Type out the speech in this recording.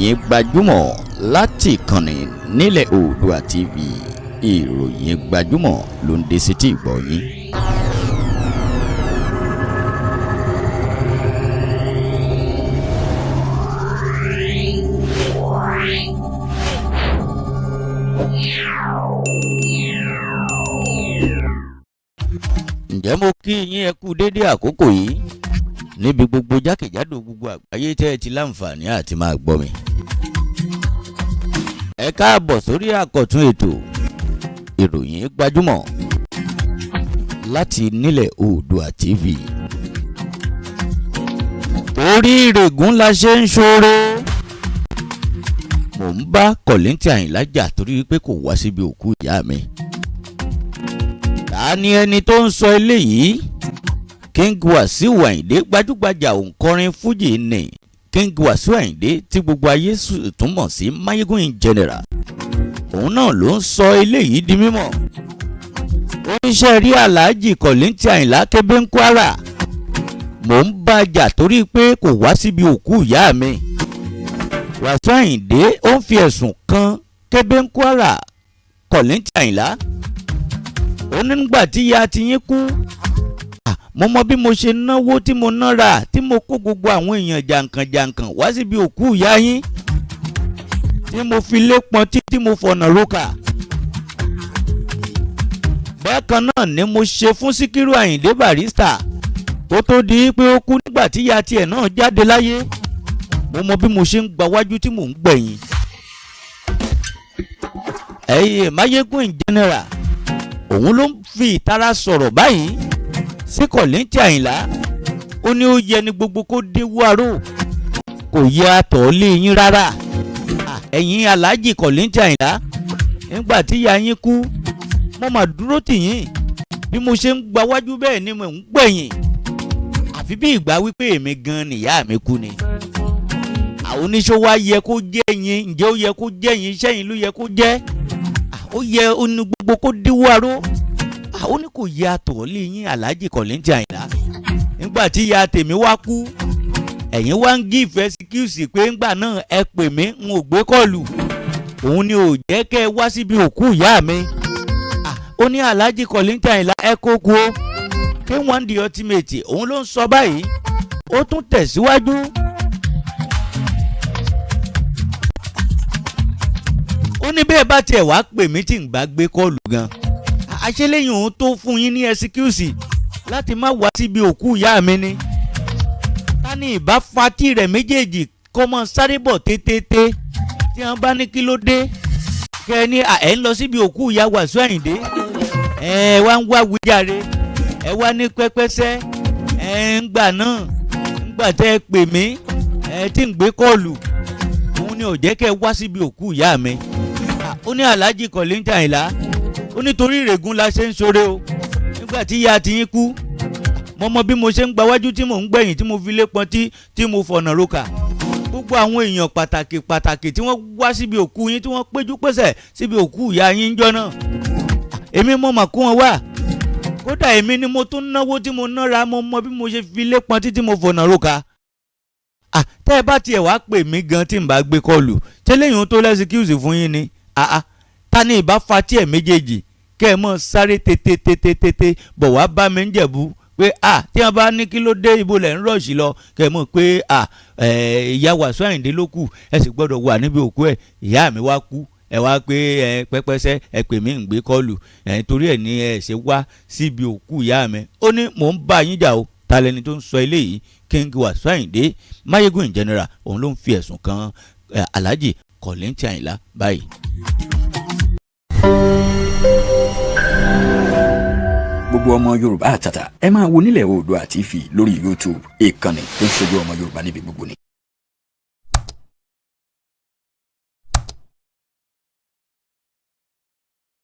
ìròyìn gbajúmọ̀ láti ìkànnì nílẹ̀ Oòduà TV. Ìròyìn gbajúmọ̀ ló ń dé sétí ìgbọ́ yín. Ǹjẹ́ mo kí yín ẹ kú dédé àkókò yìí níbi gbogbo jákèjádò gbogbo àgbáyé tẹ́ ẹ ti láǹfààní àti máa gbọ́ mi. Ẹ káàbọ̀ sórí àkọ́tún ètò ìròyìn gbajúmọ̀ láti nílẹ̀ Oòduà TV. Torí ìrègùn la ṣe ń ṣoore. Mò ń bá Líńtìn Àyìnlá jà torí pé kò wá síbi òkú ìyá mi. Ta ni ẹni tó ń sọ eléyìí? Wàsíù Àyìndé, gbajúgbajà òǹkọrin fújì ni Wàsíù Àyìndé tí gbogbo ayé tún mọ̀ sí Máyégún in general. Òun náà ló ń sọ eléyìí di mímọ̀. Oníṣẹ́ rí Aláàjì Líńtìn Àyìnlá kébé ń Kwara. Mò ń bá a jà torí pé kò wá síbi òkú ìyá mi. Wàsíù Àyìndé ó ń fi ẹ̀sùn kan kébé ń Kwara Líńtìn Àyìnlá. Ó ní nígbà tí ìyá tiyín kú, mo mọ bí mo ṣe náwó tí mo nára tí mo kó gbogbo àwọn èèyàn jàǹkànjàǹkàn wá síbi òkú ìyá yín, tí mo fi lé pọn tí mo fọ̀nà rókà. Bákan náà ni mo ṣe fún Síkírù Àyìndé Barrister kó tó di pé ó kú nígbà tí ìyá tiẹ̀ náà jáde láyé. Mo mọ bí mo ṣe ń gba wájú tí mò ń gbẹ̀yìn. Máyégún in general, òun ló ń fi ìtara sọ̀rọ̀ báyìí sí Líńtìn Àyìnlá. Ó ní ó yẹ ni gbogbo kó dé wárò, kò yẹ àtọ̀ lé yín rárá. Ẹ̀yin Aláàjì Líńtìn Àyìnlá, nígbà tí ìyá yín kú, mo mà dúró tì yín. Bí mo ṣe ń gba wájú bẹ́ẹ̀ ni mo ń gbẹ̀yìn. Àfi bí ìgbà wípé èmi gan ni ìyá mi kú ni. Àwọn oníṣòwò wa yẹ kó jẹ́ yín, ǹjẹ́ ó yẹ kó jẹ́ yín, iṣẹ́ yín ló yẹ kó jẹ́. Ó yẹ oní gbogbo kó dé wárò. Ó ní kò yẹ àtọ̀ lé yín Aláàjì Líńtìn Àyìnlá. Nígbà tí ìyá tèmi wá kú, ẹ̀yin wá ń give excuse pé ńgbà náà ẹ pè mí n ò gbé kọ́ọ̀lù. Òun ni ò jẹ́ kẹ́ ẹ wá síbi òkú ìyá mi. Ó ní Aláàjì Líńtìn Àyìnlá ẹ kó kú ó. K1 the ultimate, òun ló ń sọ báyìí. Ó tún tẹ̀síwájú. Ó ní bẹ́ẹ̀ bá tiẹ̀ wá pè mí tí ń bá gbé kọ́ọ̀lù gan. Àṣẹlẹ́yìn òun tó fún yín ní ẹsikúùsì láti má wá síbi òkú ìyá mi ni. Ta ni ìbá fatí rẹ̀ méjèèjì kọ́ mọ́ sáré bọ̀ tétété tí wọ́n bá ní kí ló dé. Kẹ́ ẹ ní ẹ̀ ń lọ síbi òkú ìyá Wàsíù Àyìndé. Ẹ wá ń wá wíjàre. Ẹ wá ní pẹ́pẹ́sẹ́. Ńgbà náà ńgbà tẹ́ ẹ pè mí tí ń gbé kọ́ọ̀lù. Òun ni ò jẹ́ kẹ́ ẹ wá síbi òkú ìyá mi. Ó ní Aláàjì Líńtìn Àyìnlá. Ó nítorí ìrègùn la ṣe ń ṣoore o. Nígbà tí ìyá tiyín kú, mo mọ bí mo ṣe ń gba wájú tí mò ń gbẹ̀yìn tí mo fi lé pọn tí mo fọ̀nà rókà. Gbogbo àwọn èèyàn pàtàkì tí wọ́n wá síbi òkú yín, tí wọ́n péjú pésẹ̀ síbi òkú ìyá yín jọ́ náà. Èmi mo mà kó wọn wá. Kódà èmi ni mo tún náwó tí mo nára, mo mọ bí mo ṣe fi lé pọn tí mo fọ̀nà rókà. Tẹ́ ẹ bá tiẹ̀ wá pè mí gan tí n bá gbé kọlù, tẹ́lẹ̀yìn tó lẹ́sìkúùsì fún yín ni. Ta ni ìbá fatí ẹ̀ méjèèjì kẹ́ ẹ mọ̀ sáré tètè bọ̀ wá bá mi ń Jẹ̀bú pé tí wọ́n bá ní kí ló dé ibo lẹ̀ ń rọ̀ṣì lọ, kẹ́ ẹ mọ̀ pé ìyá Wàsíù Àyìndé ló kù, ẹ sì gbọ́dọ̀ wà níbi òkú ẹ̀, ìyá mi wá kú, ẹ wá pé pẹ́pẹ́sẹ́ ẹ pè mí ń gbé kọ́ọ̀lù, torí ẹ̀ ní ẹ ṣe wá síbi òkú ìyá mi. Ó ní mò ń bá yín jà o. Ta lẹni tó ń sọ eléyìí? Wàsíù Àyìndé, Máyégún in general, òun ló ń fi ẹ̀sùn kan Aláàjì Líńtìn Àyìnlá báyìí. Gbogbo ọmọ Yorùbá àtàtà ẹ máa wo nílẹ̀ Oòduà TV lórí YouTube, ìkànnì tó ń ṣojú ọmọ Yorùbá níbi gbogbo ni.